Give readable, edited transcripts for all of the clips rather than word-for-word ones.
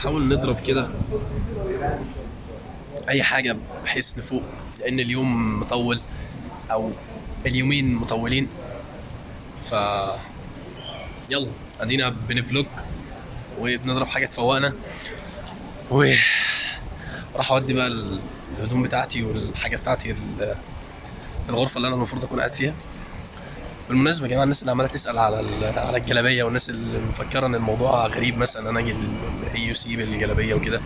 بنحاول نضرب كده اي حاجه بحيث نفوق، لان اليوم مطول او اليومين مطولين. ف يلا ادينا بنفلوج وبنضرب حاجه تفوقنا، و راح اودي بقى الهدوم بتاعتي والحاجه بتاعتي الغرفه اللي انا المفروض اكون قاعد فيها. بالمناسبه يا جماعه، الناس اللي عماله تسال على الجلابيه، والناس اللي مفكره ان الموضوع غريب، مثلا انا اجي الاي يو سي بالجلابيه وكده،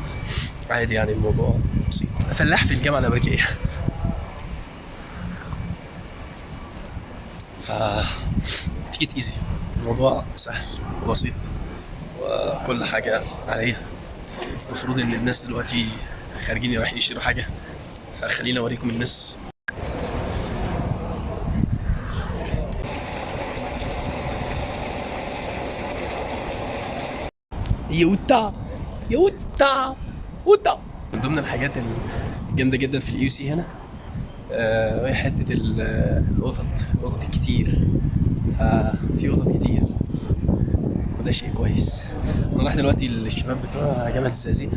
عادي يعني الموضوع بسيط. فلاح في الجامعه الامريكيه. ف تيجي ايزي، الموضوع سهل وبسيط وكل حاجه عليها. المفروض ان الناس دلوقتي خارجين رايحين يشتروا حاجه، فخلينا اوريكم الناس. يوتا يوتا يوتا. من ضمن الحاجات الجامده جدا في اليو سي هنا وهي حته القطط الكتير. ففي قطط كتير وده شيء كويس. انا رايح دلوقتي للشباب بتوع جامعه الزقازيق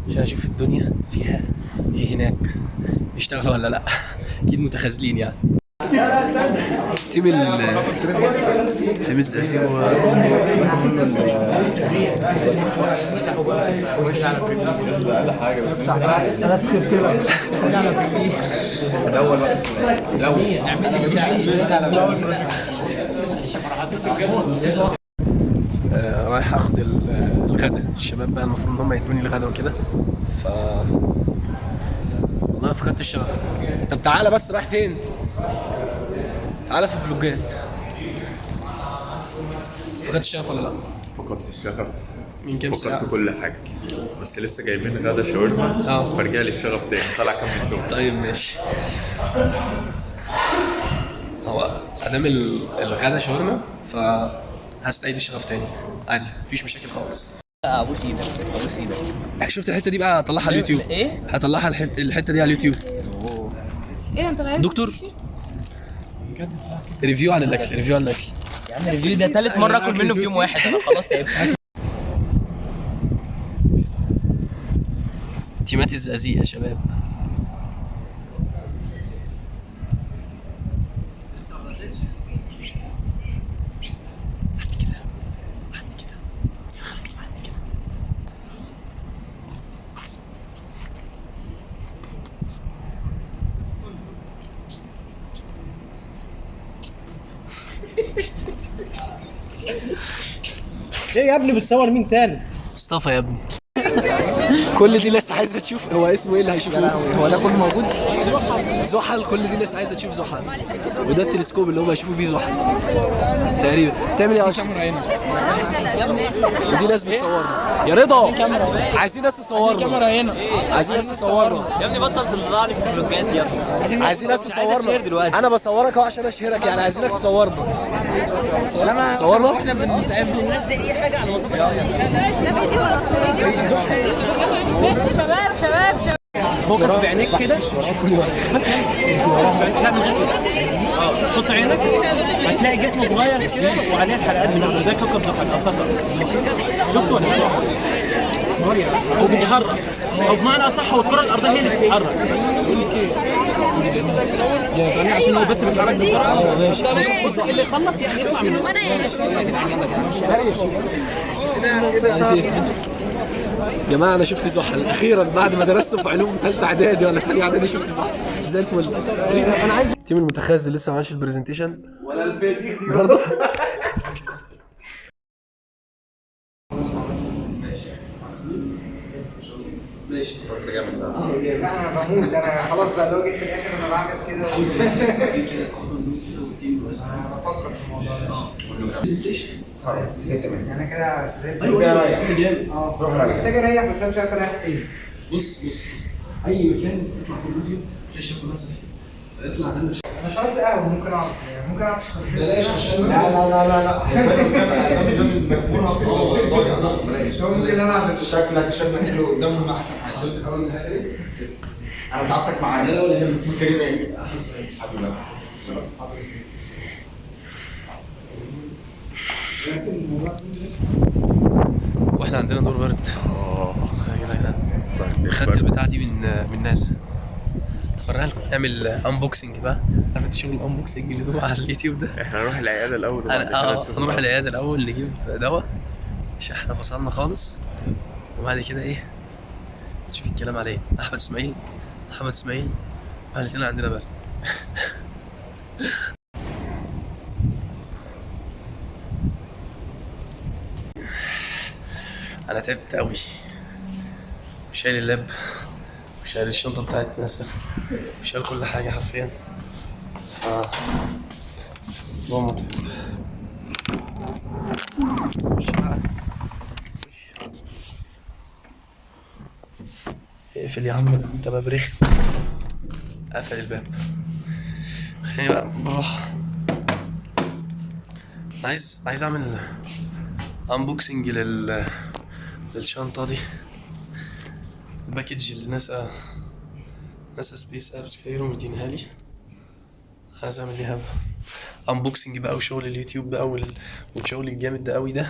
عشان اشوف الدنيا فيها ايه هناك، يشتغلوا ولا لا. اكيد متخاذلين يعني. تيم الزقازيق انا سخنت لك الاول رايح اخد الغدا. الشباب بقى المفروض ان هم يدوني الغدا وكده. ف والله فقدت الشغف. طب تعالى بس، رايح فين؟ تعالى في فلوجات. فقدت الشغف ولا لا؟ فقدت الشغف من كام ساعة؟ فقدت كل حاجة، بس لسه جايبين غدا شاورما فرجع لي الشغف تاني، طلع كمل شغل. طيب ماشي. هو ادام الغدا شاورما فهستعيد الشغف تاني عادي، مفيش مشاكل خالص. ابوس ايدك ابوس ايدك. شفت الحته دي بقى؟ هطلعها على اليوتيوب. ايه؟ هطلعها الحته دي على اليوتيوب. ايه انت غيرت دكتور ريفيو عن الاكل، ريفيو عن الاكل. يا عم الريفيو ده تالت مره اكل منه في يوم واحد، انا خلاص تعبت. تيمات الزقازيق يا شباب. ايه يا ابني بتصور مين تاني؟ مصطفى يا ابني. كل دي ناس عايزه تشوف هو اسمه ايه اللي هيشوفوه. هو ده كله موجود؟ زحل. كل دي ناس عايزه تشوف زحل، وده التلسكوب اللي هم يشوفوا بيه زحل تقريبا. بتعمل ايه يا اشرف؟ ودي ناس بتصورنا. يا رضا عايزين ناس تصورنا. كاميرا هنا. عايزين ناس تصورنا يا ابني بطل تطلع لي في الفلوجات يا ابني. عايزين ناس تصورنا. انا بصورك اهو عشان اشهرك يعني. عايزينك تصورنا. صورنا. احنا الناس دي اي حاجه على وسط. ماشي شباب فوكس بعينيك كده بس لا من غير كده. حط عينك هتلاقي جسمه صغير كده وعليه الحلقات بنزل زي كوكب صفر. شفته ولا لا؟ هو بيتحرك، او بمعنى اصح هو الكره الارضيه هي اللي بتتحرك. يعني عشان هو بس بيتحرك بسرعه. ماشي بص اللي يخلص يعني يطلع منه. يا جماعه انا شفت زحل اخيرا بعد ما درست في علوم ثالثه اعدادي ولا ثانيه اعدادي. شفت زحل زي الفل. انا عايز التيم المتخاذل لسه ما عملش البرزنتيشن ولا الفيديو برضه. ماشي انا بموت، انا خلاص بقى لو جيت في الاخر انا بعمل كده بفكر في الموضوع ده. خلاص كده تمام، انا كده زي الفل. رايح روح رايح. محتاج اريح بس انا مش عارف اريح فين. بص اي مكان تطلع في الفيديو تشرب كلها صحي، اطلع عندنا. انا شربت قهوه، ممكن اقعد بلاش عشان لا ممكن انا اعمل شكلك حلو قدامهم احسن حاجه. انا تعبتك معايا. لا ولا اسمك كريم ايه؟ احلى سؤال. الحمد لله. احنا عندنا دور برد. يا جدعان خدت البتاعه دي من ناس. هوريها لكم، نعمل انبوكسنج بقى. عارف شغل الانبوكسنج اللي هو على اليوتيوب ده؟ احنا هنروح العياده الاول وبعد كده نشوف هنروح العياده الاول نجيب دواء عشان احنا فصلنا خالص، وبعد كده ايه نشوف الكلام عليه. محمد اسماعيل احنا الاثنين عندنا برد. انا تعبت قوي، شايل اللاب وشايل الشنطه بتاعت ناسا وشايل كل حاجه حرفيا. الموضوع متعب. اقفل يا عم، انت باب رخم. قفل الباب. خليني بقى بالراحه. عايز اعمل انبوكسنج للشنطه دي، الباكج اللي ناسا سبيس ابس كايرو مدينها لي. عايز اعمل ليها انبوكسنج بقى وشغل اليوتيوب بقى والشغل الجامد ده قوي ده.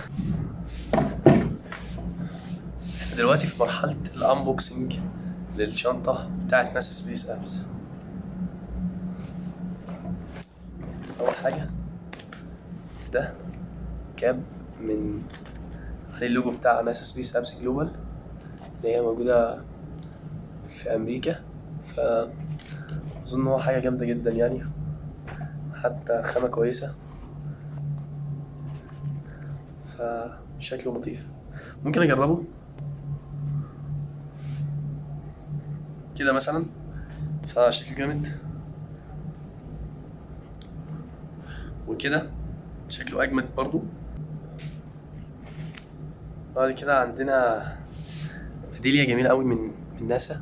احنا دلوقتي في مرحله الانبوكسنج للشنطه بتاعت ناسا سبيس ابس. اول حاجه ده كاب من عليه اللوجو بتاع ناسا سبيس ابس جلوبال اللي هي موجوده في امريكا، فاظن هو حاجه جامده جدا يعني، حتى خامه كويسه، فشكله لطيف. ممكن اجربه كده مثلا، فشكله جامد، وكده شكله اجمد برضو. بعد كده عندنا ميدالية جميلة قوي من ناسا،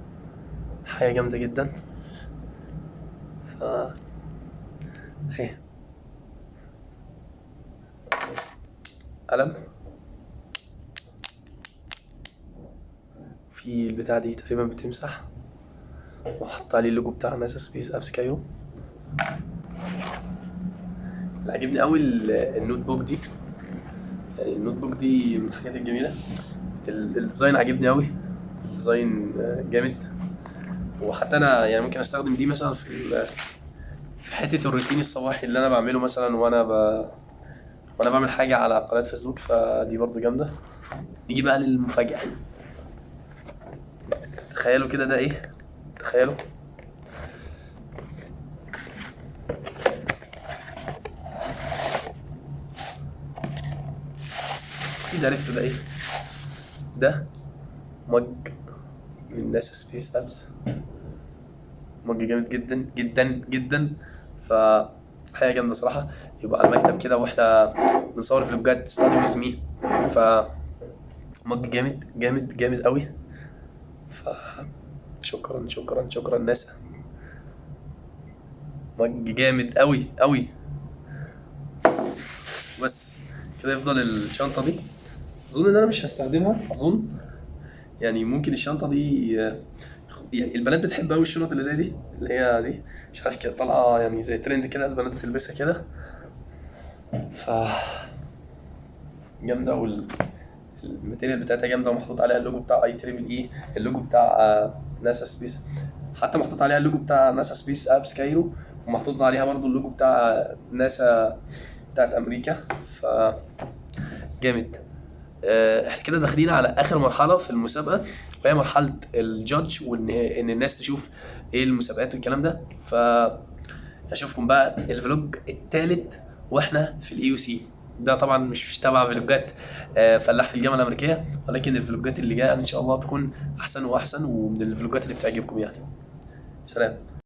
حاجة جامدة جدا. اهي قلم في البتاع دي تقريبا بتمسح، وحط عليه اللوجو بتاع ناسا سبيس ابس كايرو. اللي عجبني قوي النوت بوك دي، يعني النوت بوك دي من الحاجات الجميلة. الديزاين عجبني قوي، الديزاين جامد، وحتى انا يعني ممكن استخدم دي مثلا في حته الروتين الصباحي اللي انا بعمله مثلا وانا بعمل حاجه على قناه فيسبوك، فدي برضو جامده. نيجي بقى للمفاجاه. تخيلوا كده ده ايه؟ تخيلوا ايه ده؟ عرفت ده ايه؟ ده مج من ناسا سبيس ابس، مج جامد جدا جدا جدا، فحاجه جامده صراحه. يبقى على المكتب كده واحنا بنصور فلوجات ستادي ويز مي، ف مج جامد جامد جامد قوي. شكرا شكرا شكرا ناسا، مج جامد قوي قوي. بس كده يفضل الشنطه دي. اظن ان انا مش هستخدمها، اظن يعني ممكن الشنطه دي يعني البنات بتحب قوي الشنط اللي زي دي، اللي هي دي مش عارف كده طالعه يعني زي ترند كده، البنات بتلبسها كده، ف جامده، والماتيريال بتاعتها جامده، ومحطوط عليها اللوجو بتاع IEEE، اللوجو بتاع ناسا سبيس، حتى محطوط عليها اللوجو بتاع ناسا سبيس ابس كايرو، ومحطوط عليها برضو اللوجو بتاع ناسا بتاعت امريكا، ف جامد. احنا كده داخلين على اخر مرحله في المسابقه، وهي مرحله الجادج، وان الناس تشوف ايه المسابقات والكلام ده. ف اشوفكم بقى الفلوج الثالث واحنا في الEOC ده. طبعا مش تبع فلوجات فلاح في الجامعه الامريكيه، ولكن الفلوجات اللي جايه ان شاء الله تكون احسن واحسن، ومن الفلوجات اللي بتعجبكم يعني. سلام.